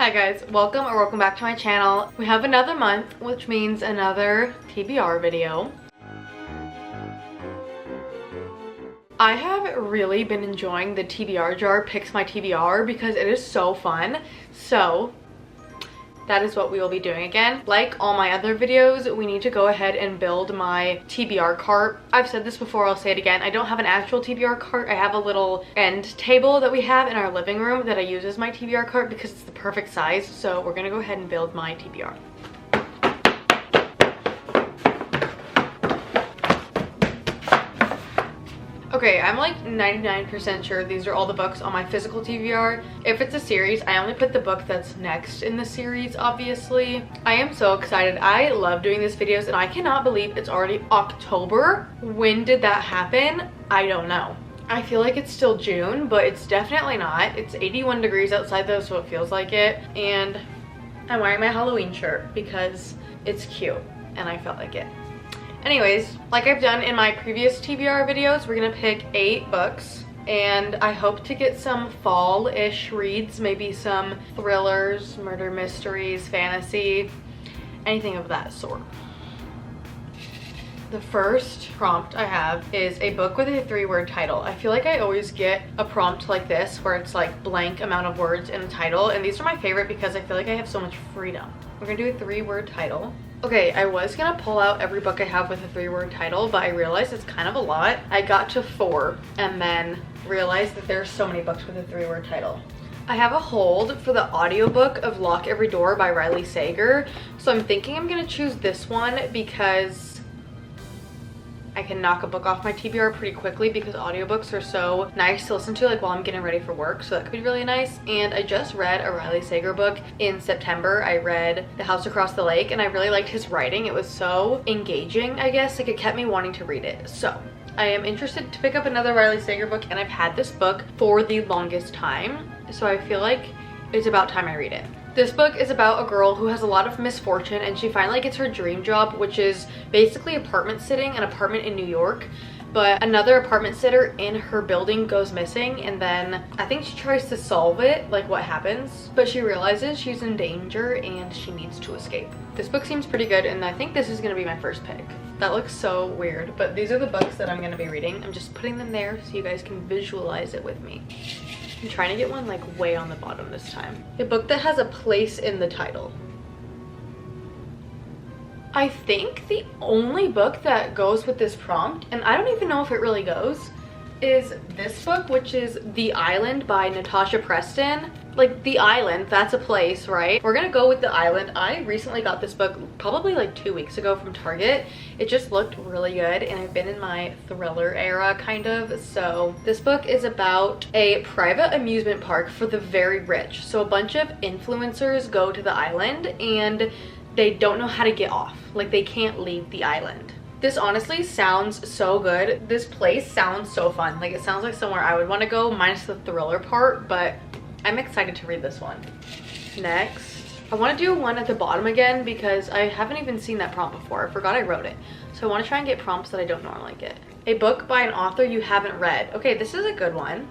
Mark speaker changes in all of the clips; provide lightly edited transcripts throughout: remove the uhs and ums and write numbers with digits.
Speaker 1: Hi guys, welcome or welcome back to my channel. We have another month, which means another TBR video. I have really been enjoying the TBR jar Picks My TBR because it is so fun. So that is what we will be doing again. Like all my other videos, we need to go ahead and build my TBR cart. I've said this before, I'll say it again. I don't have an actual TBR cart. I have a little end table that we have in our living room that I use as my TBR cart because it's the perfect size. So we're gonna go ahead and build my TBR. Okay, I'm like 99% sure these are all the books on my physical TBR. If it's a series, I only put the book that's next in the series, obviously. I am so excited. I love doing these videos and I cannot believe it's already October. When did that happen? I don't know. I feel like it's still June, but it's definitely not. It's 81 degrees outside though, so it feels like it. And I'm wearing my Halloween shirt because it's cute and I felt like it. Anyways, like I've done in my previous TBR videos, we're gonna pick 8 books and I hope to get some fall-ish reads, maybe some thrillers, murder mysteries, fantasy, anything of that sort. The first prompt I have is a book with a 3-word title. I feel like I always get a prompt like this where it's like blank amount of words in a title, and these are my favorite because I feel like I have so much freedom. We're gonna do a 3-word title. Okay, I was gonna pull out every book I have with a 3-word title, but I realized it's kind of a lot. I got to 4 and then realized that there's so many books with a 3-word title. I have a hold for the audiobook of Lock Every Door by Riley Sager, so I'm thinking I'm gonna choose this one because I can knock a book off my TBR pretty quickly because audiobooks are so nice to listen to like while I'm getting ready for work, so that could be really nice. And I just read a Riley Sager book in September. I read The House Across the Lake and I really liked his writing. It was so engaging, I guess, like it kept me wanting to read it. So I am interested to pick up another Riley Sager book, and I've had this book for the longest time, so I feel like it's about time I read it. This book is about a girl who has a lot of misfortune and she finally gets her dream job, which is basically apartment sitting, an apartment in New York. But another apartment sitter in her building goes missing, and then I think she tries to solve it, like what happens, but she realizes she's in danger and she needs to escape. This book seems pretty good and I think this is gonna be my first pick. That looks so weird, but these are the books that I'm gonna be reading. I'm just putting them there so you guys can visualize it with me. I'm trying to get one like way on the bottom this time. A book that has a place in the title. I think the only book that goes with this prompt, and I don't even know if it really goes, is this book, which is The Island by Natasha Preston. Like, The Island, that's a place, right? We're gonna go with The Island. I recently got this book probably like 2 weeks ago from Target. It just looked really good and I've been in my thriller era kind of. So this book is about a private amusement park for the very rich. So a bunch of influencers go to the island and they don't know how to get off. Like, they can't leave the island. This honestly sounds so good. This place sounds so fun. Like, it sounds like somewhere I would want to go, minus the thriller part, but I'm excited to read this one. Next, I want to do one at the bottom again because I haven't even seen that prompt before. I forgot I wrote it. So I want to try and get prompts that I don't normally get. A book by an author you haven't read. Okay, this is a good one.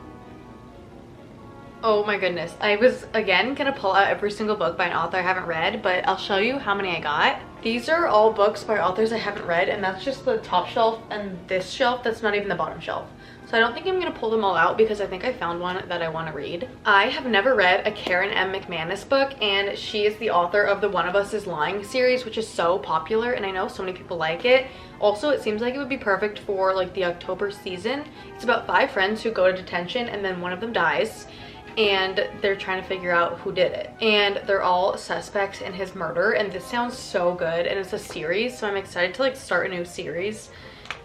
Speaker 1: Oh my goodness. I was, again, gonna pull out every single book by an author I haven't read, but I'll show you how many I got. These are all books by authors I haven't read, and that's just the top shelf, and this shelf, that's not even the bottom shelf. So I don't think I'm gonna pull them all out because I think I found one that I want to read. I have never read a Karen M. McManus book, and she is the author of the One of Us is Lying series, which is so popular, and I know so many people like it. Also, it seems like it would be perfect for like the October season. It's about 5 friends who go to detention and then one of them dies, and they're trying to figure out who did it, and they're all suspects in his murder. And this sounds so good, and it's a series, so I'm excited to like start a new series.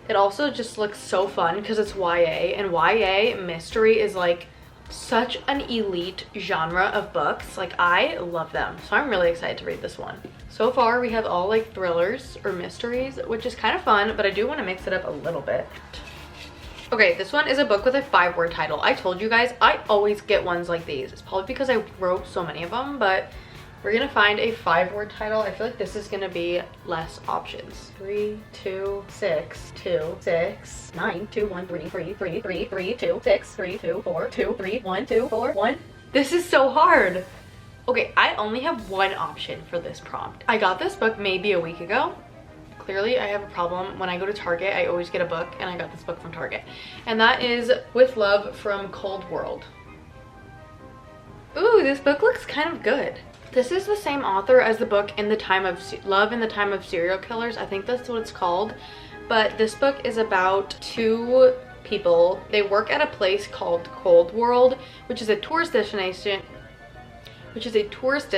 Speaker 1: It also just looks so fun because it's YA, and YA mystery is like such an elite genre of books. Like, I love them, so I'm really excited to read this one. So far we have all like thrillers or mysteries, which is kind of fun, but I do want to mix it up a little bit. Okay, this one is a book with a 5-word title. I told you guys, I always get ones like these. It's probably because I wrote so many of them, but we're gonna find a 5-word title. I feel like this is gonna be less options. 3, 2, 6, 2, 6, 9, 2, 1, 3, 3, 3, 3, 3, 2, 6, 3, 2, 4, 2, 3, 1, 2, 4, 1. This is so hard. Okay, I only have one option for this prompt. I got this book maybe a week ago. Clearly, I have a problem. When I go to Target, I always get a book, and I got this book from Target. And that is With Love from Cold World. Ooh, this book looks kind of good. This is the same author as the book In the Time of Love in the Time of Serial Killers. I think that's what it's called. But this book is about two people. They work at a place called Cold World, which is a tourist destination. Which is a tourist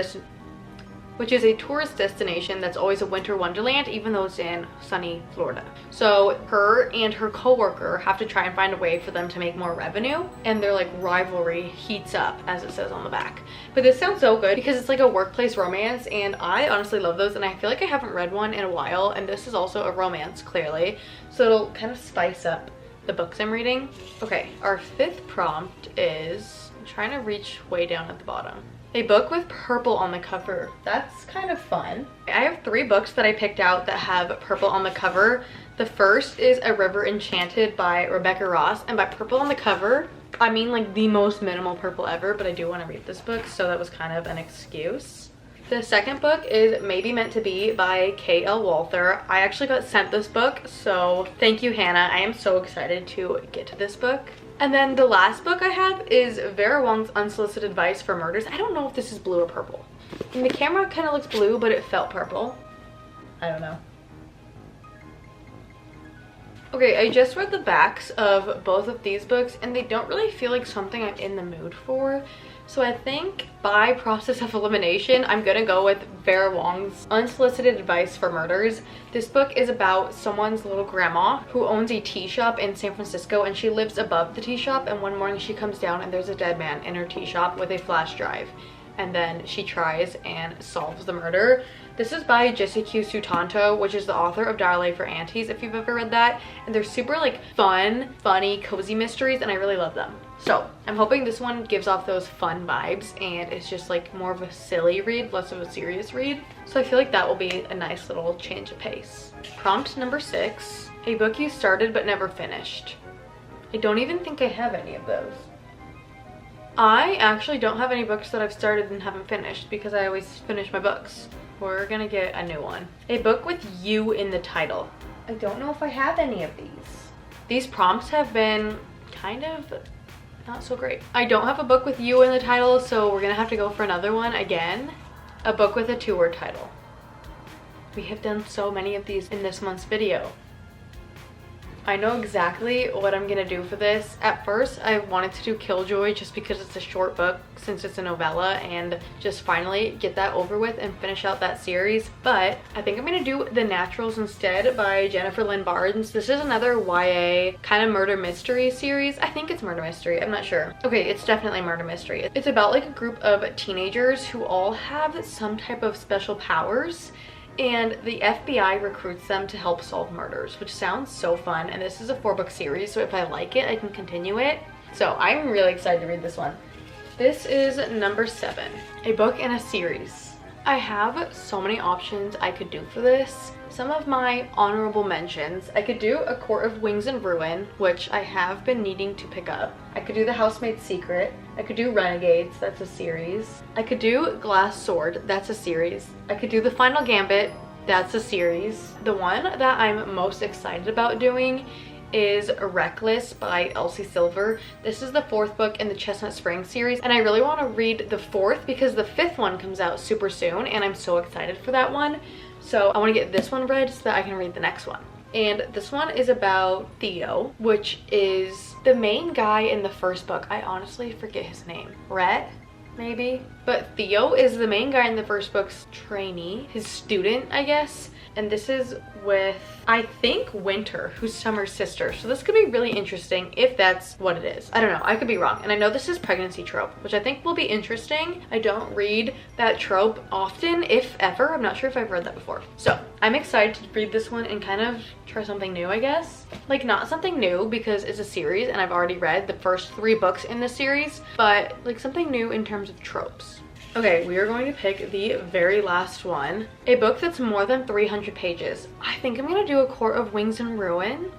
Speaker 1: destination that's always a winter wonderland, even though it's in sunny Florida. So her and her coworker have to try and find a way for them to make more revenue, and their like rivalry heats up, as it says on the back. But this sounds so good because it's like a workplace romance, and I honestly love those, and I feel like I haven't read one in a while, and this is also a romance, clearly, so it'll kind of spice up the books I'm reading. Okay, our fifth prompt is, I'm trying to reach way down at the bottom. A book with purple on the cover. That's kind of fun. I have 3 books that I picked out that have purple on the cover. The first is A River Enchanted by Rebecca Ross, and by purple on the cover, I mean like the most minimal purple ever, but I do want to read this book, so that was kind of an excuse. The second book is Maybe Meant to Be by K.L. Walther. I actually got sent this book, so thank you, Hannah. I am so excited to get to this book. And then the last book I have is Vera Wong's Unsolicited Advice for Murders. I don't know if this is blue or purple. And the camera kind of looks blue, but it felt purple. I don't know. Okay, I just read the backs of both of these books, and they don't really feel like something I'm in the mood for. So I think by process of elimination, I'm gonna go with Vera Wong's Unsolicited Advice for Murders. This book is about someone's little grandma who owns a tea shop in San Francisco, and she lives above the tea shop, and one morning she comes down and there's a dead man in her tea shop with a flash drive. And then she tries and solves the murder. This is by Jesse Q. Sutanto, which is the author of Diary for Aunties, if you've ever read that. And they're super like fun, funny, cozy mysteries, and I really love them. So I'm hoping this one gives off those fun vibes, and it's just like more of a silly read, less of a serious read. So I feel like that will be a nice little change of pace. Prompt number 6, a book you started but never finished. I don't even think I have any of those. I actually don't have any books that I've started and haven't finished because I always finish my books. We're gonna get a new one. A book with you in the title. I don't know if I have any of these. These prompts have been kind of not so great. I don't have a book with you in the title, so we're gonna have to go for another one again. A book with a 2-word title. We have done so many of these in this month's video. I know exactly what I'm gonna do for this. At first, I wanted to do Killjoy just because it's a short book since it's a novella, and just finally get that over with and finish out that series. But I think I'm gonna do The Naturals instead by Jennifer Lynn Barnes. This is another YA kind of murder mystery series. I think it's murder mystery, I'm not sure. Okay, it's definitely murder mystery. It's about like a group of teenagers who all have some type of special powers, and the FBI recruits them to help solve murders, which sounds so fun. And this is a 4-book series, so if I like it, I can continue it. So I'm really excited to read this one. This is number 7, a book in a series. I have so many options I could do for this. Some of my honorable mentions, I could do A Court of Wings and Ruin, which I have been needing to pick up. I could do The Housemaid's Secret. I could do Renegades, that's a series. I could do Glass Sword, that's a series. I could do The Final Gambit, that's a series. The one that I'm most excited about doing is Reckless by Elsie Silver. This is the 4th book in the Chestnut Springs series, and I really want to read the 4th because the 5th one comes out super soon, and I'm so excited for that one. So I want to get this one read so that I can read the next one. And this one is about Theo, which is the main guy in the first book. I honestly forget his name. Rhett, maybe? But Theo is the main guy in the first book's trainee, his student, I guess. And this is with, I think, Winter, who's Summer's sister. So this could be really interesting if that's what it is. I don't know, I could be wrong. And I know this is pregnancy trope, which I think will be interesting. I don't read that trope often, if ever. I'm not sure if I've read that before. So I'm excited to read this one and kind of try something new, I guess. Like, not something new because it's a series and I've already read the first 3 books in the series, but like something new in terms of tropes. Okay, we are going to pick the very last one. A book that's more than 300 pages. I think I'm gonna do A Court of Wings and Ruin.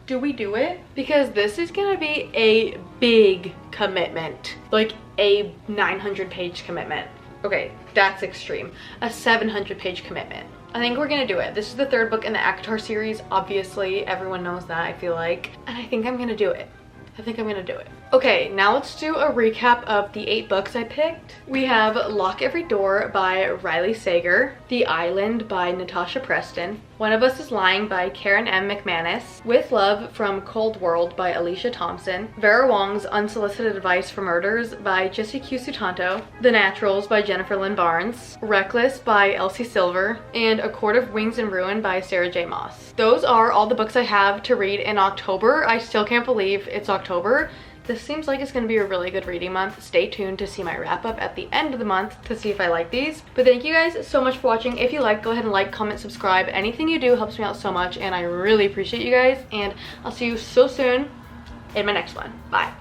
Speaker 1: Do we do it? Because this is gonna be a big commitment. Like, a 900-page commitment. Okay, that's extreme. A 700-page commitment. I think we're gonna do it. This is the third book in the ACOTAR series. Obviously, everyone knows that, I feel like. And I think I'm gonna do it. I think I'm gonna do it. Okay, now let's do a recap of the 8 books I picked. We have Lock Every Door by Riley Sager, The Island by Natasha Preston, One of Us is Lying by Karen M. McManus, With Love from Cold World by Alicia Thompson, Vera Wong's Unsolicited Advice for Murders by Jessie Q. Sutanto, The Naturals by Jennifer Lynn Barnes, Reckless by Elsie Silver, and A Court of Wings and Ruin by Sarah J. Maas. Those are all the books I have to read in October. I still can't believe it's October. This seems like it's going to be a really good reading month. Stay tuned to see my wrap up at the end of the month to see if I like these. But thank you guys so much for watching. If you like, go ahead and like, comment, subscribe. Anything you do helps me out so much, and I really appreciate you guys. And I'll see you so soon in my next one. Bye.